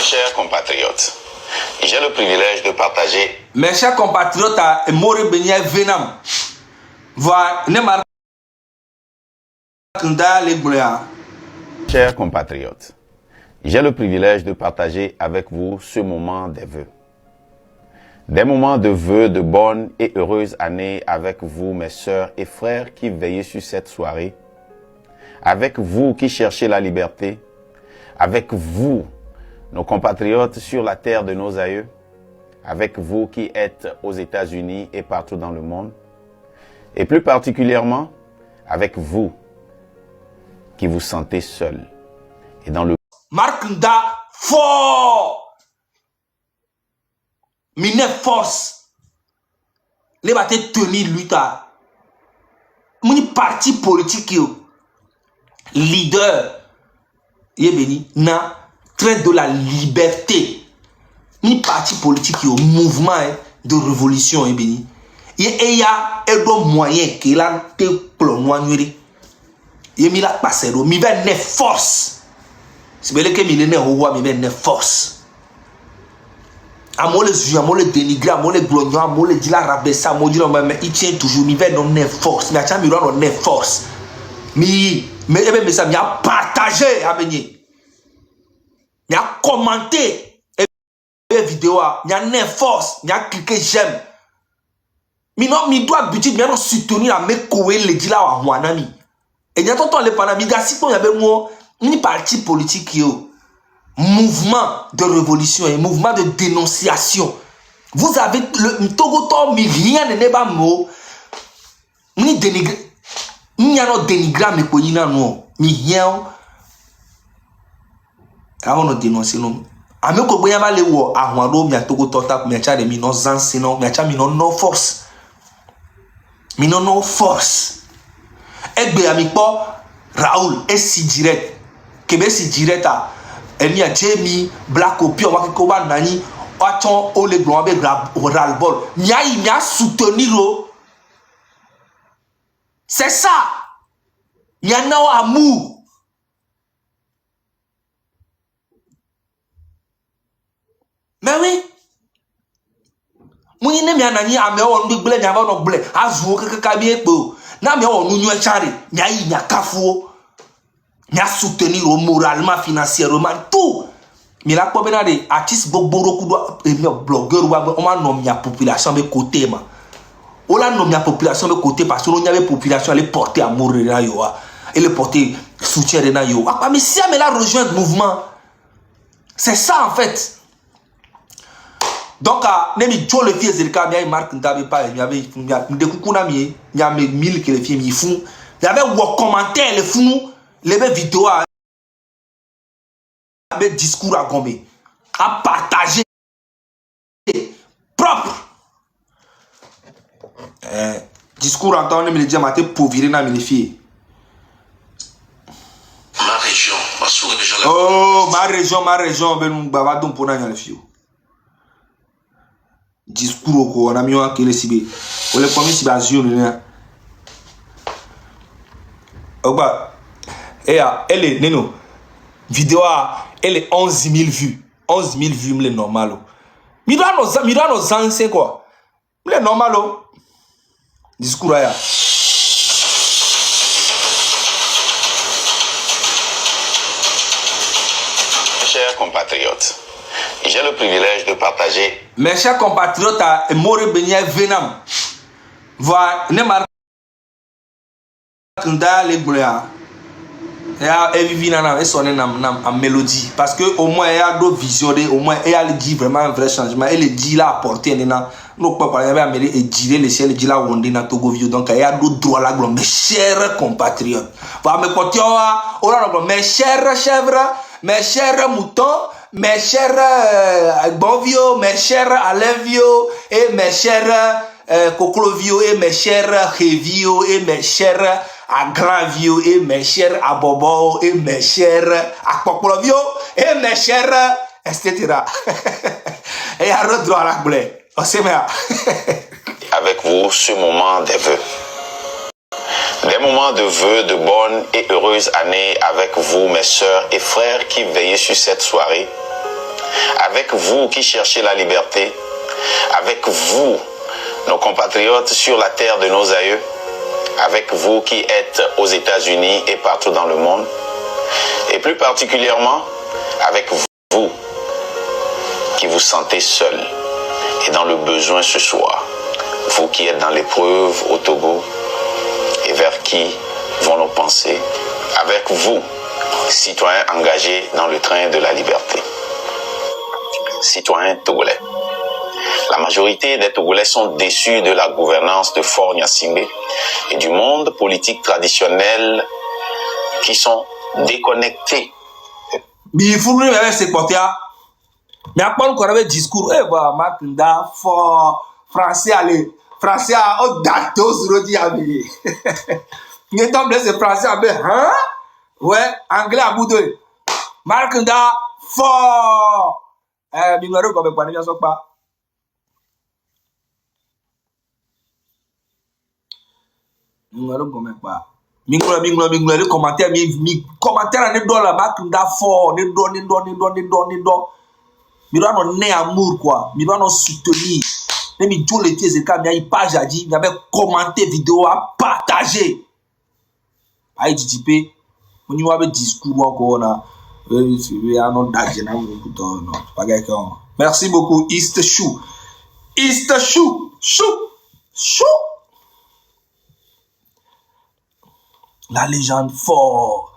Chers compatriotes, j'ai le privilège de partager. Mes chers compatriotes, Chers compatriotes, j'ai le privilège de partager avec vous ce moment des vœux. Des moments de vœux de bonnes et heureuses années avec vous, mes sœurs et frères qui veillez sur cette soirée, avec vous qui cherchez la liberté, avec vous, nos compatriotes sur la terre de nos aïeux, avec vous qui êtes aux États-Unis et partout dans le monde, et plus particulièrement avec vous qui vous sentez seul et dans le Marc Nda fort mine force les bateaux tenir lutte mon parti politique leader yébeni na traite de la liberté ni parti politique mouvement de révolution yébeni et y a un moyen qu'il a te plonoyer et mi la passer mi va ne force c'est belle que mi ne roi mi va ne force amole zu amole dénigrer amole glognon amole dit la rabaisser amole dire mais il tient toujours mi va ne force mi a tient mi rend ne force mi mais ça mi a partagé amener mi a commenté vidéo mi a ne force mi a cliquer j'aime mi non mi doit habitude mi non soutenir à me couer le dit la wa nami et n'y a tonton les panamiga si on y avait moi ni parti politique yo mouvement de révolution et mouvement de dénonciation vous avez le togoto mi rien ne pas mot ni dénigrer ni a no dénigrer me ko yina no mi rien avant de dénoncer non ame ko boya ba le wo ahwan do mi togoto ta mi cha de mi no zansi no mi cha mi no force mi no force egbe ami po Raoul et si direct kebe si direct a eni a Jamie Black Opi wa ko ba nani aton o le gbon be ral bol mi a soutenir c'est ça il y a no amour mais oui muni ne mi anani ame o ndu gble mi aba no gble azu kaka bi epo na mi o nu chari mi ayi mi akafuo mi a soutenir moralement financièrement tout mi la ko bena de artiste bogboro ku do e mi blogueur wa o ma no mi a population be côté ma o la no mi a population be côté parce que on y avait population aller porter amour na yo et le porter soutien na yo apa mais si elle la rejoindre mouvement c'est ça en fait. Donc, nemi jo le fie zerika mi ay marque ndabe pa mi avait de kukuna mi a me 1000 que les filles mi font il y avait un commentaire les fous les vidéos avec discours à gombe à partager propre discours en temps me dire maté pauvre na mi les filles ma région oh ma région ben baba don pona les filles discours ko na mi wa kele sibe o le komi sibe azio ne ogba elle est neno vidéo elle est 11 000 vues 11 000 vues le normal mi doit nos anciens quoi le normal discours ya chers compatriotes, j'ai le privilège de partager. Mes chers compatriotes, More Benya Venam. Voilà, ne marque pas les boulets. Et vivre et sonner en mélodie. Parce que au moins, il y a d'autres visions, au moins, il y a dit vraiment un vrai changement. Et le dit là apporté, nous pouvons parler avec et dire les ciels, dit là où on est dans Togo Vio. Donc, il y a d'autres droits là, mes chers compatriotes. Voilà, mes compatriotes, mes chers chèvres, mes chers moutons. Mes chers Bonvio, mes chers Alenvio et mes chers Coclovio et mes chers Revio et mes chers Agravio et mes chers Abobo et mes chers Akpoklovio et mes chers etc. Et à l'autre droit à la boule. On sait bien. Avec vous ce moment des vœux. moments de vœux de bonnes et heureuses années avec vous, mes sœurs et frères qui veillez sur cette soirée, avec vous qui cherchez la liberté, avec vous, nos compatriotes sur la terre de nos aïeux, avec vous qui êtes aux États-Unis et partout dans le monde, et plus particulièrement avec vous qui vous sentez seul et dans le besoin ce soir, vous qui êtes dans l'épreuve au Togo et vers qui vont nos pensées, avec vous, citoyens engagés dans le train de la liberté. Citoyens togolais. La majorité des Togolais sont déçus de la gouvernance de Faure Gnassingbé et du monde politique traditionnel qui sont déconnectés. Mais il faut nous faire ces côtés. Mais après, on avait discours. Eh, bah, Makunda, fort, français, allez. Français, oh, datos, rodi, ami. Nous sommes blessés, français, hein? Ouais, anglais, à bout de. Makunda, fort. Numéro, comme pas, ne pas. Numéro, comme pas. Minglo, les commentaires, commentaires, ne doit la Makunda, fort, ne doit. Mais doit non né amour quoi, mais doit non soutenir. Même tous les pieds et quand il y a une page à dire, il y avait commenté vidéo à partager. Aïe DJP, on y avait discours encore là. Merci beaucoup East Chou. East Chou, chou. La légende fort.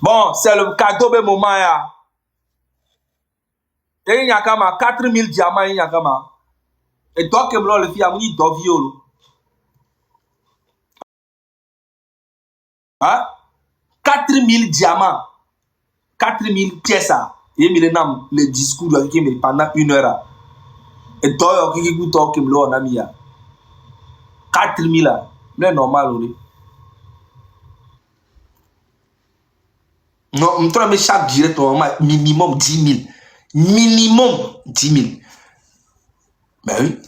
Bon, c'est le cadeau de moment. Il y a 4000 diamants. Et toi, le fille a mis deux viols. Hein? 4000 diamants. 4000 pièces. Et il y a le discours pendant 1 heure. Et toi, qui est 4000. C'est normal. Non, on trouve chaque direct minimum 10 000. Minimum 10 000. Ben oui.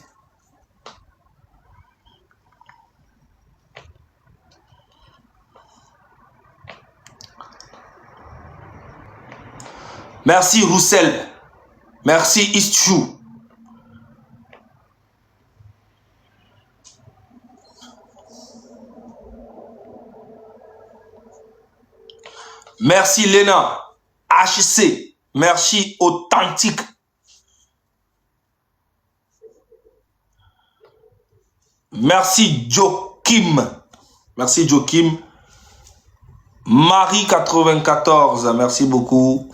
Merci Roussel. Merci Istchou. Merci Léna. HC. Merci Authentique. Merci Joachim. Merci Joachim. Marie 94. Merci beaucoup.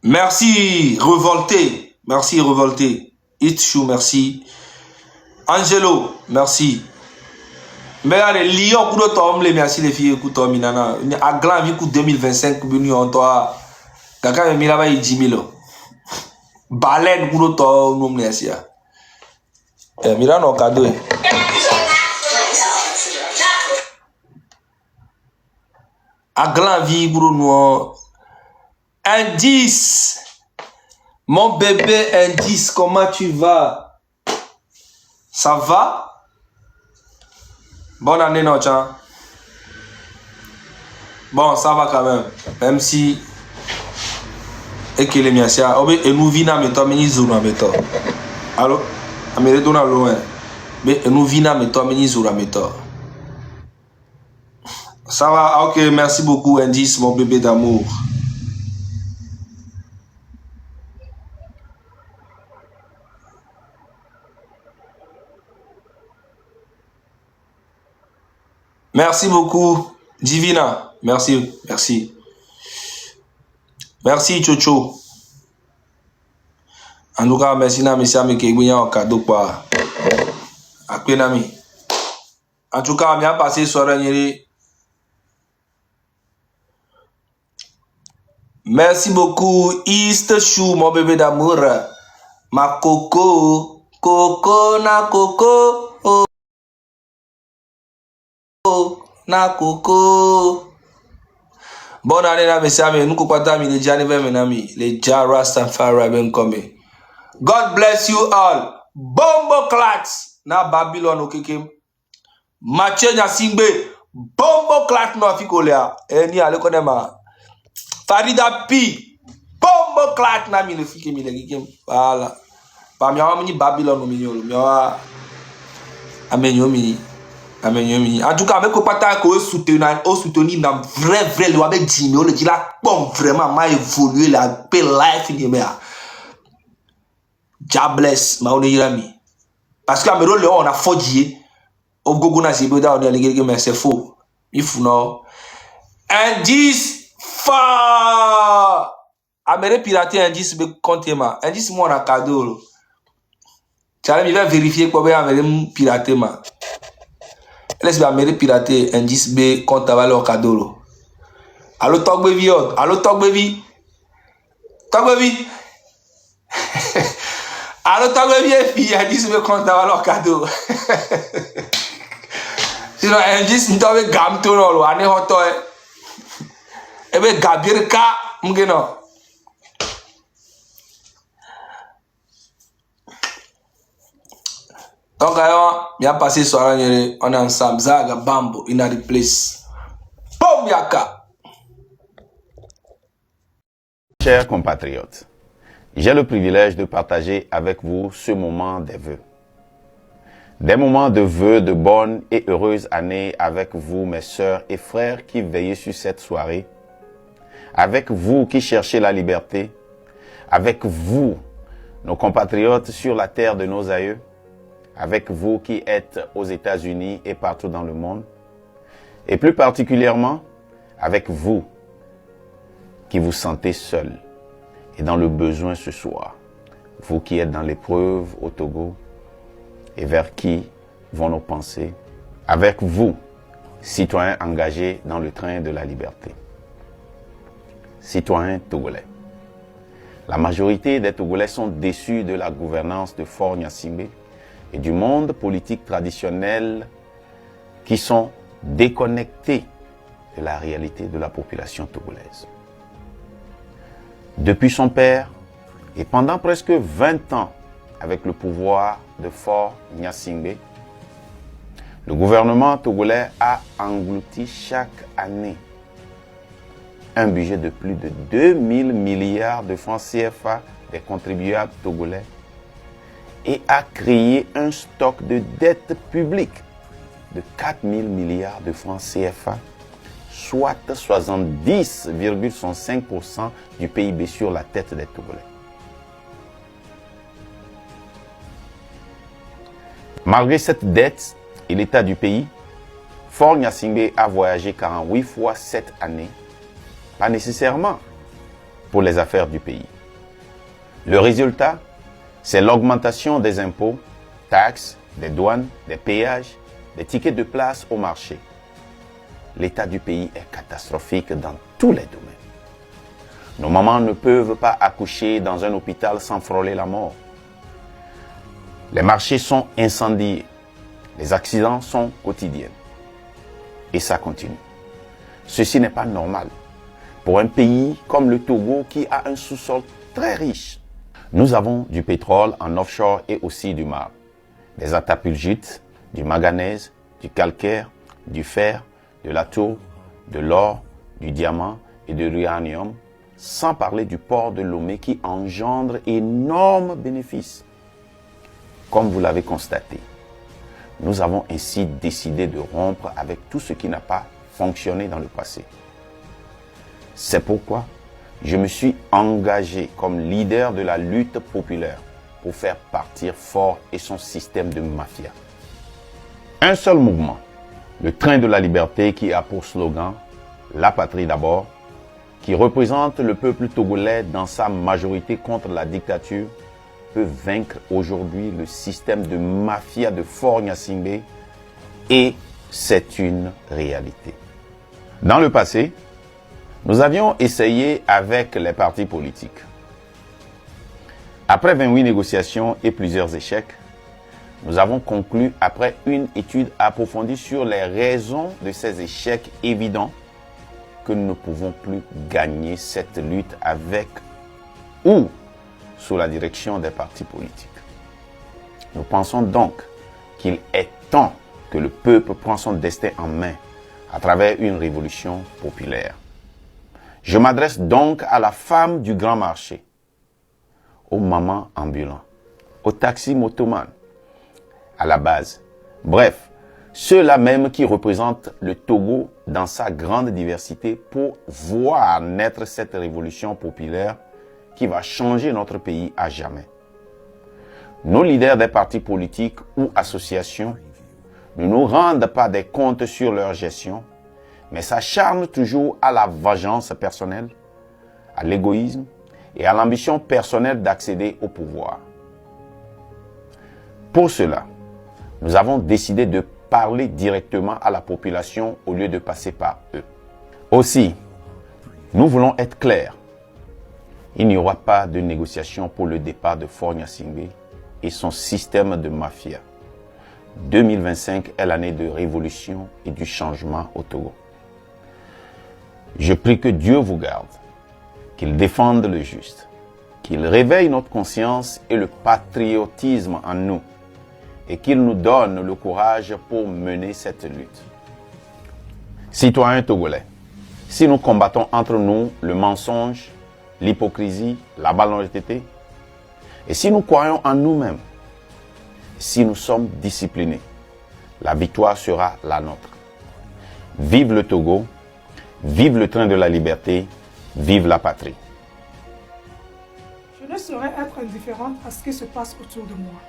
Merci Revolté. Merci Revolté. Itchou, merci. Angelo, merci. Mais allez, Lyon, pour toi, merci les filles, écoute, Minana. À grand vie, 2025, on toi. Quelqu'un me là-bas, il 10 000. Baleine, pour toi, nous, merci. Mira, non, cadeau. À grand vie, pour nous. Indice. Mon bébé Indice, comment tu vas? Ça va? Bonne année, non, tiens. Bon, ça va quand même. Même si. Et que les miens, et nous vîmes à toi, mais nous zourons à toi. Allô? Amérique, on a loin. Mais nous vîmes à toi, mais nous zourons à toi. Ça va? Ok, merci beaucoup, Indice, mon bébé d'amour. Merci beaucoup, Divina. Merci. Merci, Chocho. En tout cas, merci, monsieur, mais un cadeau quoi. Après, Nami. En tout cas, bien passé soirée. Merci beaucoup, East Chou, mon bébé d'amour. Ma coco. Coco na coco. na coco. Bonne année, là, mes amis. Nous comptons les Jani Vemenami, les Jara Safari Ben Come. God bless you all. Bombo clats na Babylon okekem. Mathieu Nyasingbe. Bombo clat no afikolea. Ni ale konema. Farida P. Bombo clat na mi le fike mi le kikem. Voilà. Ba mi awa mi Babylon mi nyolo. Mi awa amenyomi. Amenyomi. En tout cas, avec pata ko soutenir na vrai le avec Jimmy o le dit la bon vraiment m'a évolué la paix life ni me. Jobless, ma onirami. Parce que Amero Léon, on a forgé. Au Gogona Ziboda, on a les mais c'est faux. Il faut non. Indice fa. Amere pirater indice be compte ma. Indice moi on a cadeau. Tiens, il va vérifier quoi bien Amere pirater ma. Laisse bien Amere pirater indice be compte va leur cadeau. Allo talk baby, allo talk baby. Talk baby. Alors, tu as bien fille, elle dit que tu as leur cadeau. Sinon, elle dit que tu as un gamme tout le monde. Et bien, Gabriel K. Mugeno. Donc, il y a passé soirée, on est ensemble. Zaga Bambo, in a place. Boum, Yaka. Chers compatriotes, j'ai le privilège de partager avec vous ce moment des vœux. Des moments de vœux de bonnes et heureuses années avec vous, mes sœurs et frères qui veillez sur cette soirée, avec vous qui cherchez la liberté, avec vous, nos compatriotes sur la terre de nos aïeux, avec vous qui êtes aux États-Unis et partout dans le monde, et plus particulièrement avec vous qui vous sentez seuls et dans le besoin ce soir, vous qui êtes dans l'épreuve au Togo et vers qui vont nos pensées, avec vous, citoyens engagés dans le train de la liberté. Citoyens togolais. La majorité des Togolais sont déçus de la gouvernance de Faure Gnassingbé et du monde politique traditionnel qui sont déconnectés de la réalité de la population togolaise. Depuis son père et pendant presque 20 ans avec le pouvoir de Faure Gnassingbé, le gouvernement togolais a englouti chaque année un budget de plus de 2000 milliards de francs CFA des contribuables togolais et a créé un stock de dette publique de 4000 milliards de francs CFA, soit 70,5% du PIB sur la tête des Togolais. Malgré cette dette et l'état du pays, Faure Gnassingbé a voyagé 48 fois cette année, pas nécessairement pour les affaires du pays. Le résultat, c'est l'augmentation des impôts, taxes, des douanes, des péages, des tickets de place au marché. L'état du pays est catastrophique dans tous les domaines. Nos mamans ne peuvent pas accoucher dans un hôpital sans frôler la mort. Les marchés sont incendiés. Les accidents sont quotidiens. Et ça continue. Ceci n'est pas normal pour un pays comme le Togo qui a un sous-sol très riche. Nous avons du pétrole en offshore et aussi du marbre, des attapulgites, du manganèse, du calcaire, du fer, de la tour, de l'or, du diamant et de l'uranium, sans parler du port de Lomé qui engendre énormes bénéfices. Comme vous l'avez constaté, nous avons ainsi décidé de rompre avec tout ce qui n'a pas fonctionné dans le passé. C'est pourquoi je me suis engagé comme leader de la lutte populaire pour faire partir Faure et son système de mafia. Un seul mouvement, le train de la liberté qui a pour slogan « La patrie d'abord », qui représente le peuple togolais dans sa majorité contre la dictature, peut vaincre aujourd'hui le système de mafia de Faure Gnassingbé et c'est une réalité. Dans le passé, nous avions essayé avec les partis politiques. Après 28 négociations et plusieurs échecs, nous avons conclu, après une étude approfondie sur les raisons de ces échecs évidents, que nous ne pouvons plus gagner cette lutte avec ou sous la direction des partis politiques. Nous pensons donc qu'il est temps que le peuple prenne son destin en main à travers une révolution populaire. Je m'adresse donc à la femme du grand marché, aux mamans ambulants, aux taxis motomanes, à la base. Bref, ceux-là même qui représentent le Togo dans sa grande diversité pour voir naître cette révolution populaire qui va changer notre pays à jamais. Nos leaders des partis politiques ou associations ne nous rendent pas des comptes sur leur gestion, mais s'acharnent toujours à la vengeance personnelle, à l'égoïsme et à l'ambition personnelle d'accéder au pouvoir. Pour cela, nous avons décidé de parler directement à la population au lieu de passer par eux. Aussi, nous voulons être clairs. Il n'y aura pas de négociation pour le départ de Faure Gnassingbé et son système de mafia. 2025 est l'année de révolution et du changement au Togo. Je prie que Dieu vous garde, qu'il défende le juste, qu'il réveille notre conscience et le patriotisme en nous, et qu'il nous donne le courage pour mener cette lutte. Citoyens togolais, si nous combattons entre nous le mensonge, l'hypocrisie, la malhonnêteté, et si nous croyons en nous-mêmes, si nous sommes disciplinés, la victoire sera la nôtre. Vive le Togo, vive le train de la liberté, vive la patrie. Je ne saurais être indifférente à ce qui se passe autour de moi.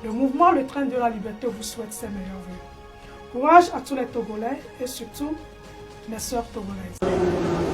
Le mouvement Le Train de la Liberté vous souhaite ses meilleurs vœux. Courage à tous les Togolais et surtout mes sœurs togolaises.